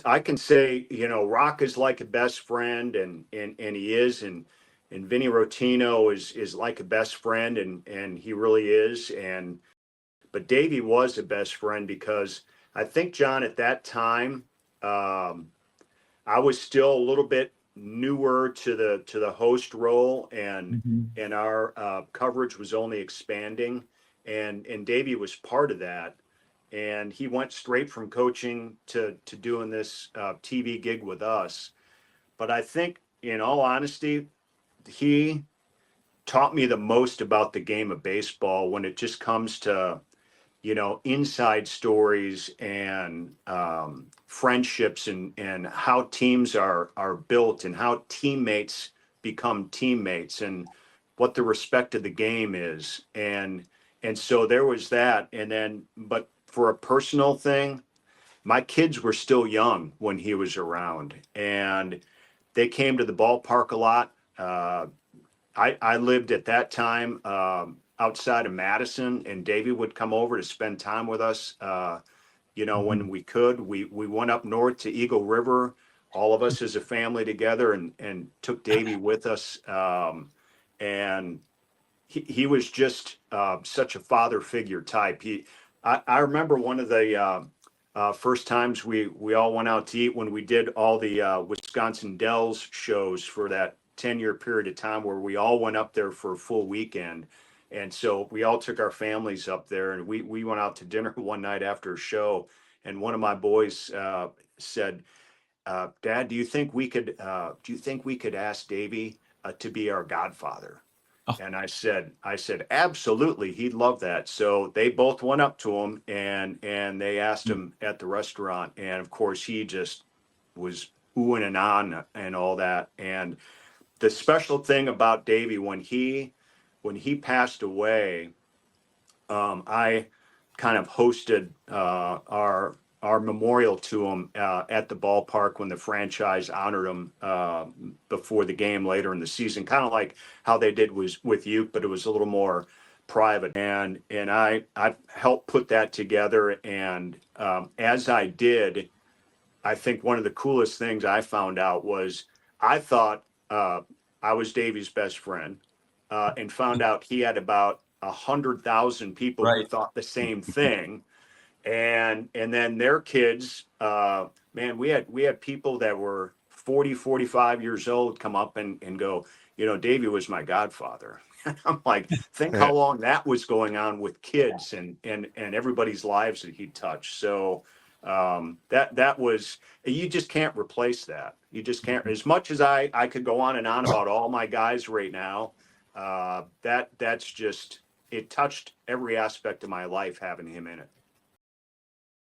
I can say, Rock is like a best friend, and he is, and Vinny Rotino is like a best friend, and he really is. And but Davey was a best friend because I think, John, at that time, um, I was still a little bit newer to the host role, Mhm. and our coverage was only expanding, and Davey was part of that, and he went straight from coaching to doing this TV gig with us. But I think, in all honesty, he taught me the most about the game of baseball when it just comes to inside stories and friendships, and how teams are built, and how teammates become teammates, and what the respect of the game is. And so there was that. And then, but for a personal thing, my kids were still young when he was around, and they came to the ballpark a lot. I lived at that time outside of Madison, and Davey would come over to spend time with us. When Mhm. we could, we went up north to Eagle River, all of us as a family together, and took Davey with us. And he was just such a father figure type. I remember one of the first times we all went out to eat, when we did all the Wisconsin Dells shows for that 10-year period of time, where we all went up there for a full weekend. And so we all took our families up there, and we went out to dinner one night after a show. And one of my boys said, Dad, do you think we could ask Davey to be our godfather? Oh, And I said, absolutely, he'd love that. So they both went up to him, and they asked mm, him at the restaurant. And of course, he just was oohing and on and all that. And the special thing about Davey, when he passed away, I kind of hosted our memorial to him at the ballpark when the franchise honored him before the game later in the season, kind of like how they did was with you, but it was a little more private. And I helped put that together. And as I did, I think one of the coolest things I found out was, I thought I was Davey's best friend, and found out he had about 100,000 people who right. thought the same thing. And then their kids, man, we had people that were 40, 45 years old come up and go, Davey was my godfather. I'm like, think how long that was going on with kids, and everybody's lives that he touched. So that was, you just can't replace that. You just can't. As much as I could go on and on about all my guys right now, that's just, it touched every aspect of my life having him in it.